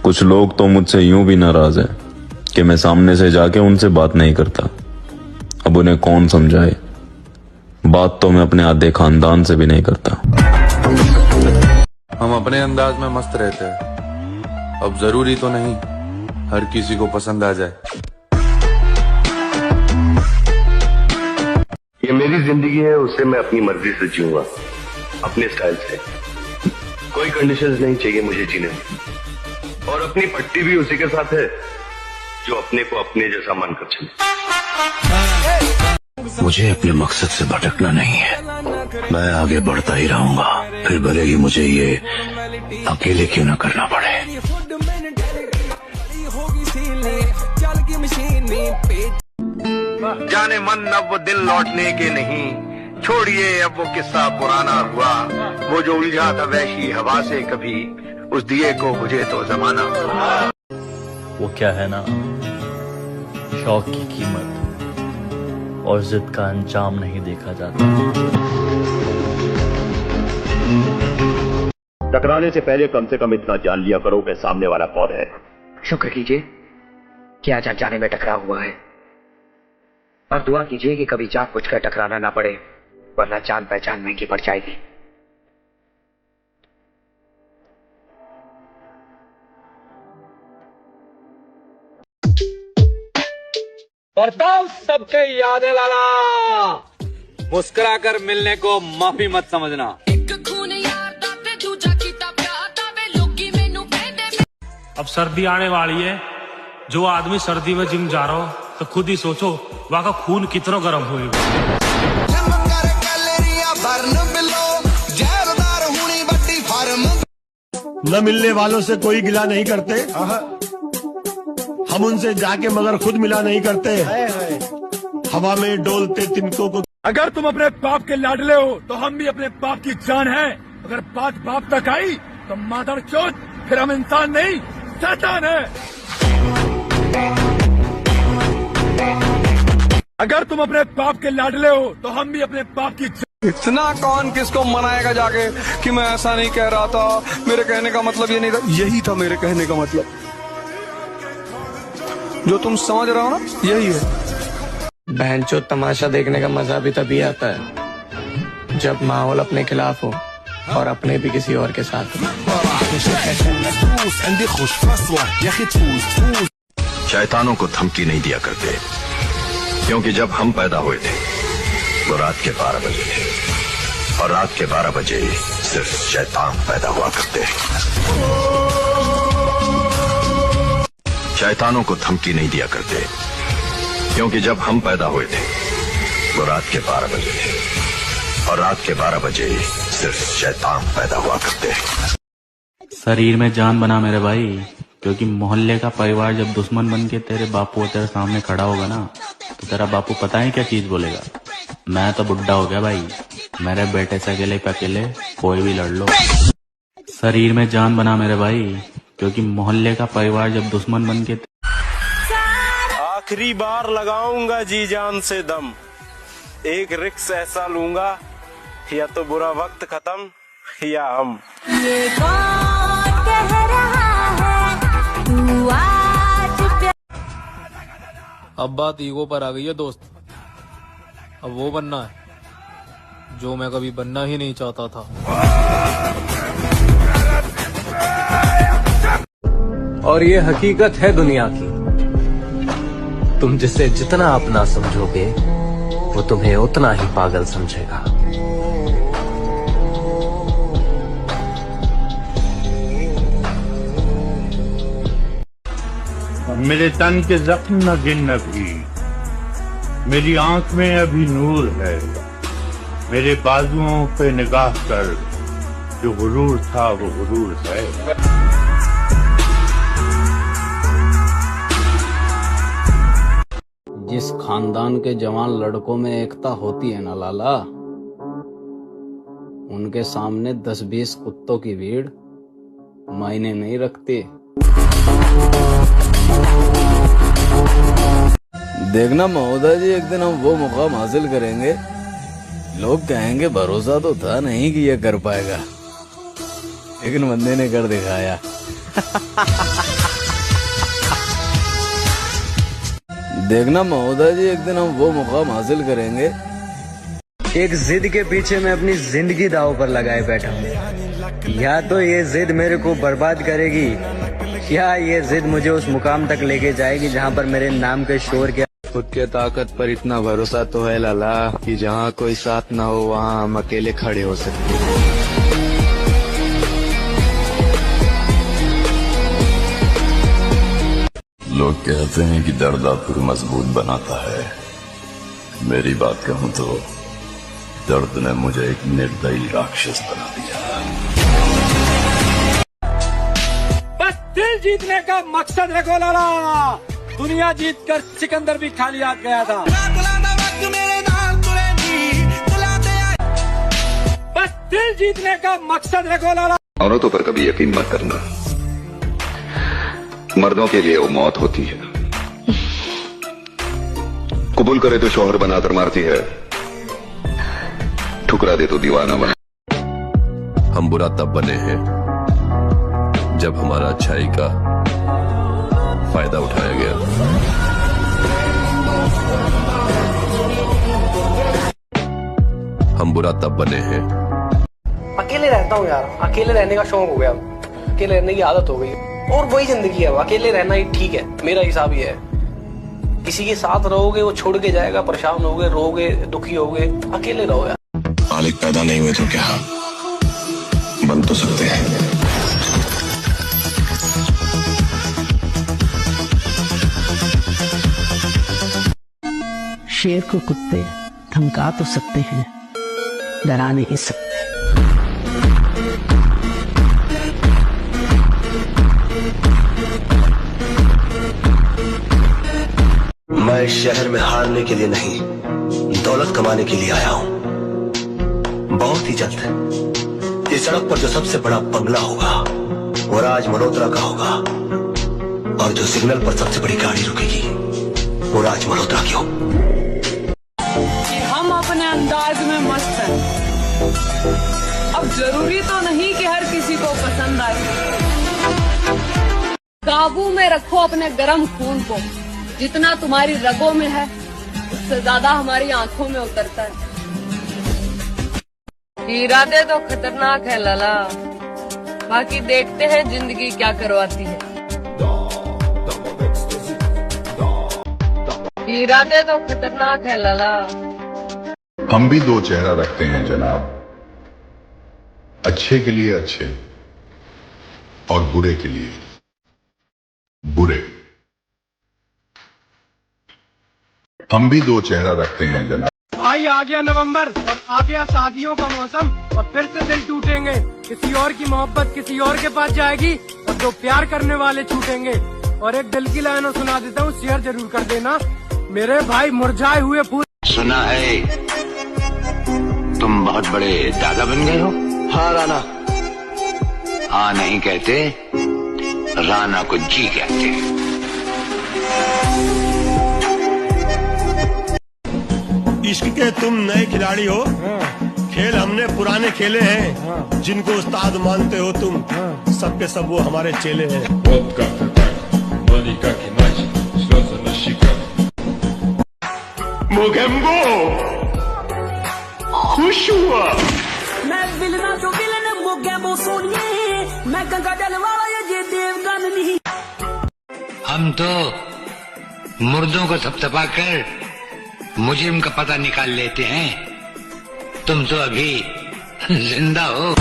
कुछ लोग तो मुझसे यूं भी नाराज हैं कि मैं सामने से जाके उनसे बात नहीं करता। अब उन्हें कौन समझाए, बात तो मैं अपने आधे खानदान से भी नहीं करता। हम अपने अंदाज में मस्त रहते हैं, अब जरूरी तो नहीं हर किसी को पसंद आ जाए। ये मेरी जिंदगी है, उसे मैं अपनी मर्जी से जीऊंगा, अपने स्टाइल से। कोई कंडीशंस नहीं चाहिए मुझे जीने में, और अपनी पट्टी भी उसी के साथ है जो अपने को अपने जैसा मानकर चले। मुझे अपने मकसद से भटकना नहीं है, मैं आगे बढ़ता ही रहूंगा, फिर भले ही मुझे ये अकेले क्यों ना करना पड़े। जाने मन अब वो दिल लौटने के नहीं, छोड़िए अब वो किस्सा पुराना हुआ। वो जो उलझा था वैसी हवा से कभी, उस दिए को बुझे तो जमाना। वो क्या है ना, शौक की कीमत और जिद का अंजाम नहीं देखा जाता। टकराने से पहले कम से कम इतना जान लिया करो कि सामने वाला कौन है। शुक्र कीजिए कि आज अनजाने में टकराव हुआ है, और दुआ कीजिए कि कभी जानबूझकर टकराना ना पड़े, वरना जान पहचान महंगी पड़ जाएगी। बर्ताव सबके याद है लाला, मुस्कुरा कर मिलने को माफी मत समझना। अब सर्दी आने वाली है, जो आदमी सर्दी में जिम जा रहा हो तो खुद ही सोचो वहाँ का खून कितना गर्म होएगा। न मिलने वालों से कोई गिला नहीं करते, हम उनसे जाके मगर खुद मिला नहीं करते। हवा में डोलते तिनकों को। अगर तुम अपने बाप के लाडले हो तो हम भी अपने बाप की जान है। अगर बात बाप तक आई तो मादर चोद, फिर हम इंसान नहीं शैतान है। अगर तुम अपने बाप के लाडले हो तो हम भी अपने बाप की इतना कौन किसको मनाएगा जाके कि मैं ऐसा नहीं कह रहा था, मेरे कहने का मतलब ये नहीं था। यही था मेरे कहने का मतलब, जो तुम समझ रहे हो ना, यही है। बहनचोद तमाशा देखने का मजा भी तभी आता है जब माहौल अपने खिलाफ हो और अपने भी किसी और के साथ हो। शैतानों को धमकी नहीं दिया करते, क्योंकि जब हम पैदा हुए थे वो रात के 12 बजे थे, और रात के 12 बजे सिर्फ शैतान पैदा हुआ करते। शैतानों को धमकी नहीं दिया करते, क्योंकि जब हम पैदा हुए थे वो रात के 12 बजे थे, और रात के 12 बजे सिर्फ शैतान पैदा हुआ करते। शरीर में जान बना मेरे भाई, क्योंकि मोहल्ले का परिवार जब दुश्मन बन के तेरे बापू तेरे सामने खड़ा होगा ना, तो तेरा बापू पता है क्या चीज बोलेगा, मैं तो बुढ़ा हो गया भाई, मेरे बेटे से अकेले पे अकेले कोई भी लड़ लो। शरीर में जान बना मेरे भाई, क्योंकि मोहल्ले का परिवार जब दुश्मन बन के। आखिरी बार लगाऊंगा जी जान से दम, एक रिक्स ऐसा लूंगा, या तो बुरा वक्त खत्म या हम। ये कौन कह रहा है तू आज। अब बात ईगो पर आ गई है दोस्त, अब वो बनना है जो मैं कभी बनना ही नहीं चाहता था। और ये हकीकत है दुनिया की, तुम जिसे जितना अपना समझोगे वो तुम्हें उतना ही पागल समझेगा। मेरे तन के जख्म न गिन अभी, मेरी आंख में अभी नूर है, मेरे बाजुओं पे निगाह कर, जो गुरूर था वो गुरूर है। जिस खानदान के जवान लड़कों में एकता होती है ना लाला, उनके सामने 10-20 कुत्तों की भीड़ मायने नहीं रखती। देखना महोदय जी, एक दिन हम वो मुकाम हासिल करेंगे, लोग कहेंगे भरोसा तो था नहीं कि ये कर पाएगा, लेकिन बंदे ने कर दिखाया। देखना महोदय जी, एक दिन हम वो मुकाम हासिल करेंगे। एक जिद के पीछे मैं अपनी जिंदगी दांव पर लगाए बैठा हूँ। या तो ये जिद मेरे को बर्बाद करेगी, या ये जिद मुझे उस मुकाम तक लेके जाएगी जहाँ पर मेरे नाम के शोर के खुद के ताकत पर इतना भरोसा तो है लाला कि जहाँ कोई साथ ना हो वहाँ हम अकेले खड़े हो सकते हैं। लोग कहते हैं कि दर्द आपको मजबूत बनाता है। मेरी बात कहूं तो दर्द ने मुझे एक निर्दयी राक्षस बना दिया। बस दिल जीतने का मकसद रखो लाला। दुनिया जीतकर सिकंदर भी खाली हाथ गया था। बस दिल जीतने का मकसद रखो लाला। औरतों पर कभी यकीन मत करना, मर्दों के लिए वो मौत होती है। कबूल करे तो शौहर बनाकर मारती है, ठुकरा दे तो दीवाना बना। हम बुरा तब बने हैं जब हमारा अच्छाई का फायदा उठाया गया। हम बुरा तब बने हैं। अकेले रहता हूँ यार, अकेले रहने का शौक हो गया, अकेले रहने की आदत हो गई और वही जिंदगी है। अकेले रहना ही ठीक है, मेरा हिसाब ये है। किसी के साथ रहोगे वो छोड़ के जाएगा, परेशान होगे, रोगे, दुखी होगे। अकेले रहो यार। मालिक पैदा नहीं हुए तो क्या बन तो सकते हैं। शेर को कुत्ते धमका तो सकते हैं, डरा नहीं सकते। मैं इस शहर में हारने के लिए नहीं, दौलत कमाने के लिए आया हूं। बहुत ही जल्द इस सड़क पर जो सबसे बड़ा बंगला होगा वो राज मल्होत्रा का होगा, और जो सिग्नल पर सबसे बड़ी गाड़ी रुकेगी वो राज मल्होत्रा की हो। हम अपने अंदाज में मस्त हैं। अब जरूरी तो नहीं कि हर किसी को पसंद आए। काबू में रखो अपने गर्म खून को। जितना तुम्हारी रगों में है उससे ज्यादा हमारी आंखों में उतरता है। इरादे तो खतरनाक है लाला, बाकी देखते हैं जिंदगी क्या करवाती है। इरादे तो खतरनाक है लाला। हम भी दो चेहरा रखते हैं जनाब, अच्छे के लिए अच्छे और बुरे के लिए बुरे। हम भी दो चेहरा रखते हैं जनाब। भाई आ गया नवंबर और आ गया शादियों का मौसम, और फिर से दिल टूटेंगे। किसी और की मोहब्बत किसी और के पास जाएगी और दो प्यार करने वाले छूटेंगे। और एक दिल की लाइन सुना देता हूँ, शेयर जरूर कर देना। मेरे भाई मुरझाए हुए फूल। सुना है तुम बहुत बड़े दादा बन गए हो। हाँ राणा। हाँ नहीं कहते, राणा को जी कहते। इश्क के तुम नए खिलाड़ी हो, खेल हमने पुराने खेले हैं। जिनको उस्ताद मानते हो तुम, सबके सब वो हमारे चेले हैं। मोगेम्बो खुश हुआ। मैं बिलना तो बिलन मोगेम्बो सोनिए, मैं गंगा जल वाला ये देवगन नहीं। हम तो मुर्दों को थपथपा कर मुजरिम का पता निकाल लेते हैं, तुम तो अभी जिंदा हो।